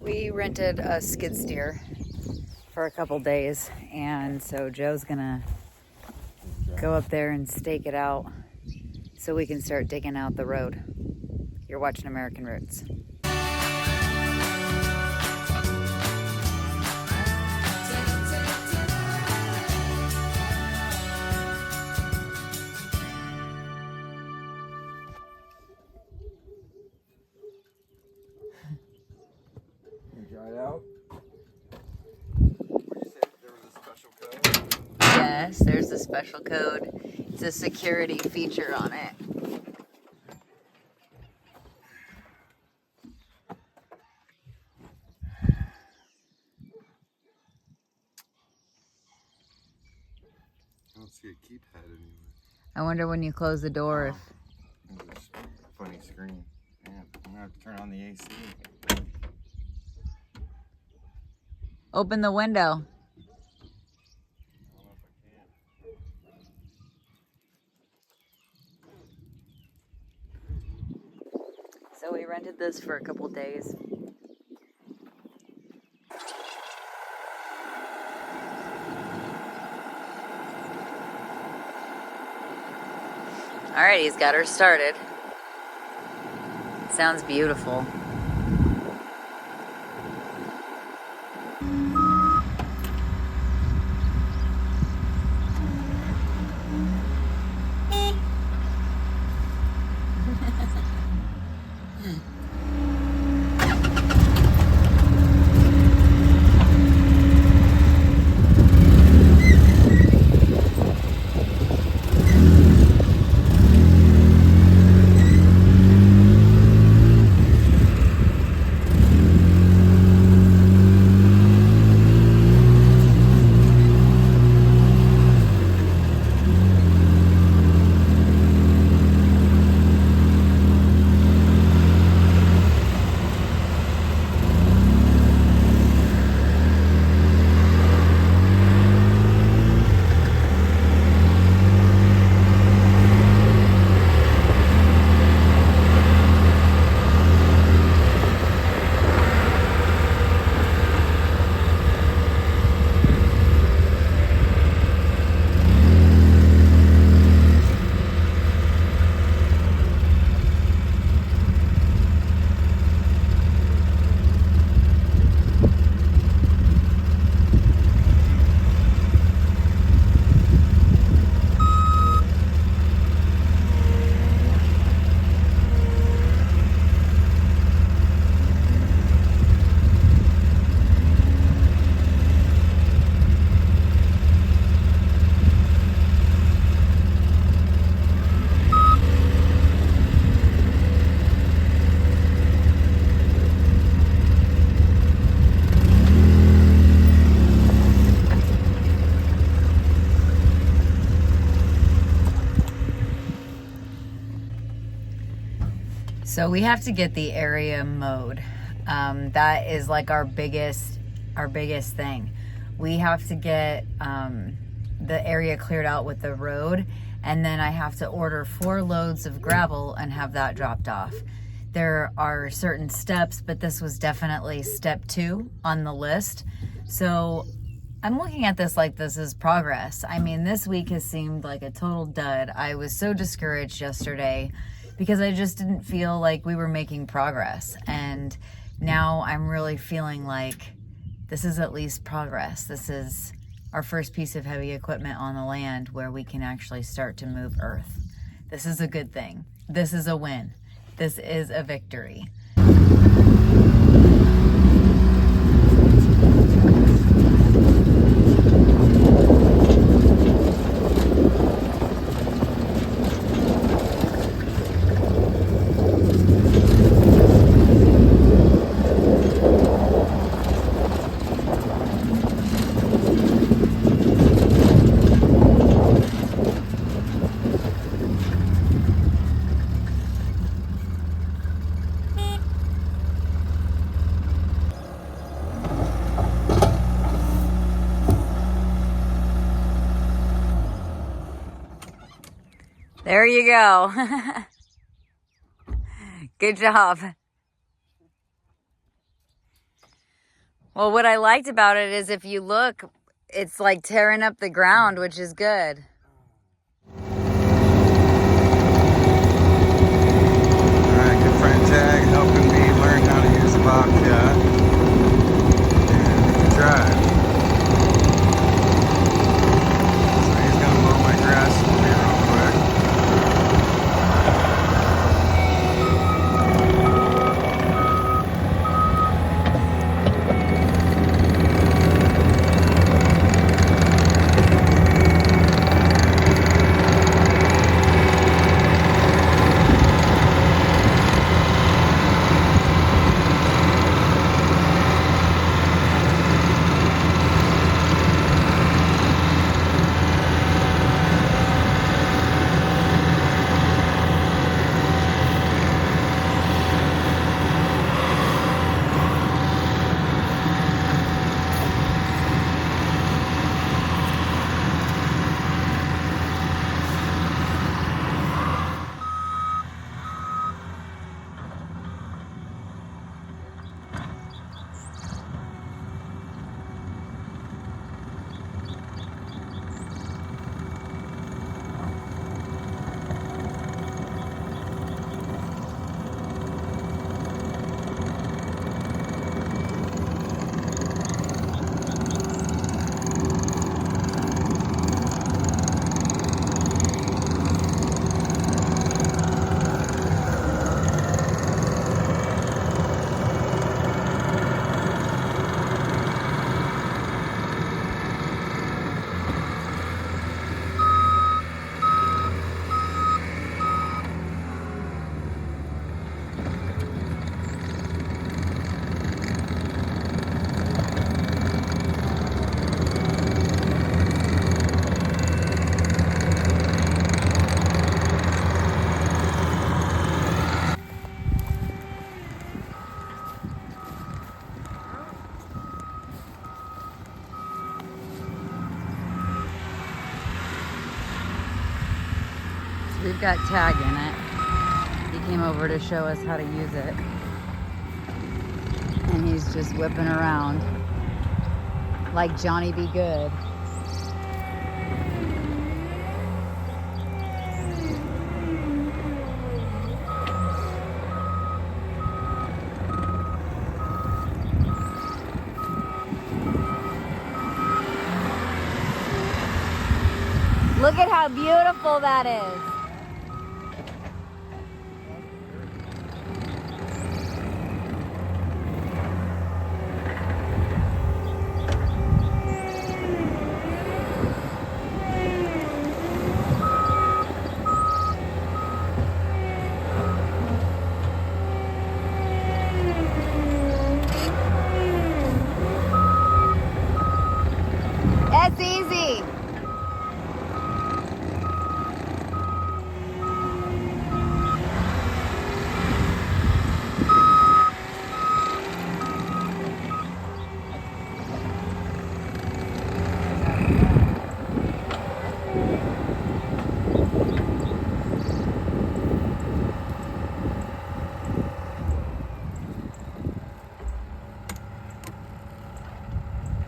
We rented a skid steer for a couple days, and so Joe's gonna go up there and stake it out so we can start digging out the road. You're watching American Roots. Dried out. Yes, there's a special code. It's a security feature on it. I don't see a keypad anywhere. I wonder when you close the door if... It's a funny screen. Man, I'm gonna have to turn on the AC. Open the window. So we rented this for a couple days. All right, he's got her started. Sounds beautiful. So we have to get the area mowed. That is like our biggest thing. We have to get the area cleared out with the road, and then I have to order 4 loads of gravel and have that dropped off. There are certain steps, but this was definitely step 2 on the list. So I'm looking at this like this is progress. I mean, this week has seemed like a total dud. I was so discouraged yesterday because I just didn't feel like we were making progress. And now I'm really feeling like this is at least progress. This is our first piece of heavy equipment on the land where we can actually start to move earth. This is a good thing. This is a win. This is a victory. There you go. Good job. Well, what I liked about it is if you look, it's like tearing up the ground, which is good. Alright, good friend Tag helping me learn how to use the Bobcat. And he can drive. So he's gonna mow my grass for me real quick. We've got Tag in it. He came over to show us how to use it. And he's just whipping around like Johnny Be Good. Look at how beautiful that is. That's easy.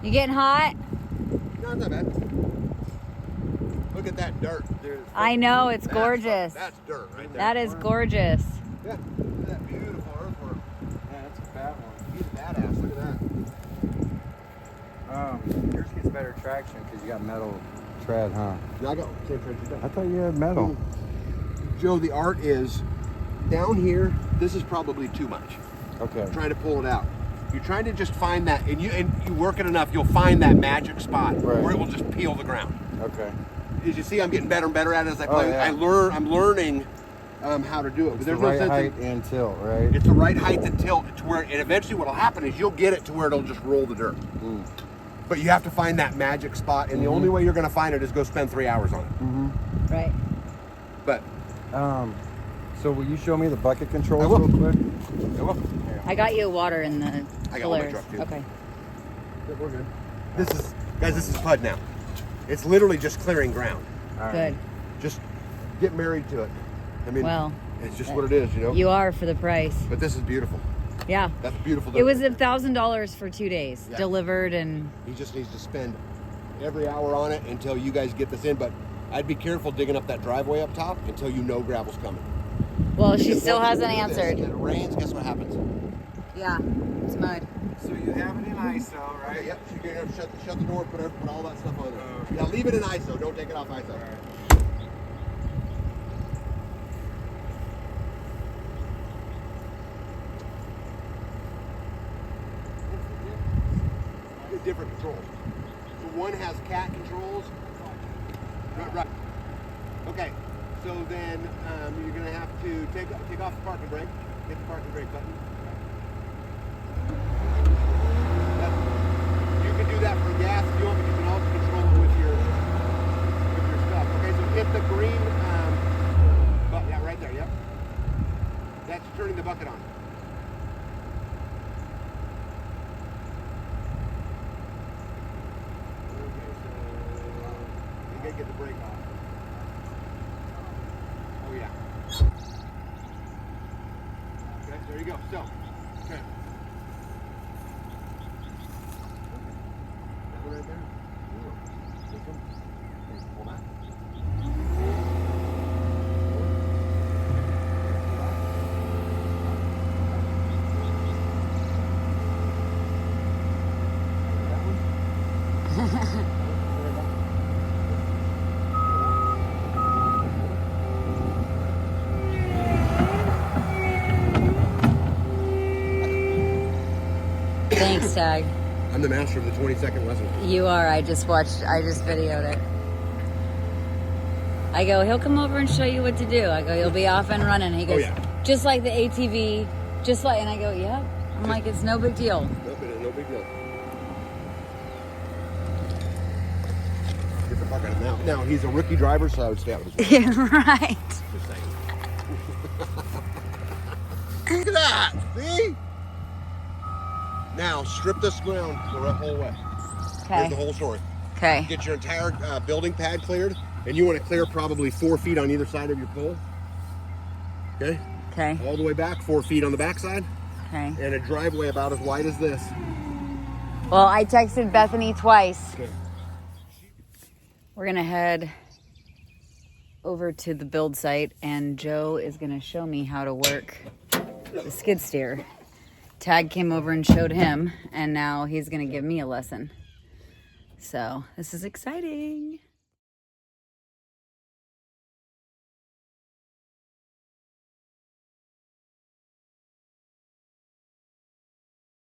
You getting hot? No, it's not bad. Look at that dirt. I know, it's gorgeous. That's dirt right there. That is gorgeous. Yeah, look at that beautiful earthwork. Yeah, that's a fat one. He's badass. Look at that. Yours gets better traction because you got metal tread, huh? Now I got same trench you I done. thought you had metal. Joe, the art is down here. This is probably too much. Okay. I'm trying to pull it out. You're trying to just find that, and you work it enough, you'll find that magic spot Right. where it will just peel the ground. Okay. As you see, I'm getting better and better at it as I play. Oh, yeah. I'm learning how to do it. But It's there's the no right sense height in, and tilt, right? it's the right height to tilt to where, and eventually what'll happen is you'll get it to where it'll just roll the dirt. Mm. But you have to find that magic spot, and the only way you're going to find it is go spend 3 hours on it. Mm-hmm. Right. But So will you show me the bucket controls I will. real quick? I got you water in the I got all my coolers. truck, too. Okay. yeah, we're good. This is PUD now. It's literally just clearing ground. All right. Good. Just get married to it. I mean, Well, it's just what it is, you know. you are for the price. But this is beautiful. Yeah. That's beautiful. It was $1,000 for 2 days, delivered, and he just needs to spend every hour on it until you guys get this in. But I'd be careful digging up that driveway up top until you know gravel's coming. well, she Because still once you hasn't do this answered. and it rains, guess what happens? Yeah, it's mud. So you have it in ISO, right? Okay, yep. So you're gonna shut the door, put all that stuff on there. Okay. Yeah, leave it in ISO. Don't take it off ISO. All right. Different controls. So one has cat controls. Right. Okay. So then you're gonna have to take off the parking brake. Hit the parking brake button. You can do that for gas fuel, but you can also control it with your stuff. Okay. So hit the green button. Yeah, right there. Yep. That's turning the bucket on. Get the brake off. Oh yeah. Okay, there you go. So, okay. That one right there? This one? Okay, pull that. Thanks, Tag. I'm the master of the 20-second lesson. You are. I just videoed it. I go, he'll come over and show you what to do. I go, you'll be off and running. He goes, just like the ATV, and I go, yeah. I'm like, it's no big deal. Nope, it is no big deal. Get the fuck out of it. Now, he's a rookie driver, so I would stay out with his Yeah, right. Just saying. Look at that. See? Now, strip this ground the whole way. Okay. Here's the whole story. Okay. Get your entire building pad cleared, and you want to clear probably 4 feet on either side of your pole. Okay? Okay. All the way back, 4 feet on the back side, Okay. and a driveway about as wide as this. Well, I texted Bethany twice. Okay. We're going to head over to the build site, and Joe is going to show me how to work the skid steer. Tag came over and showed him, and now he's going to give me a lesson. So this is exciting.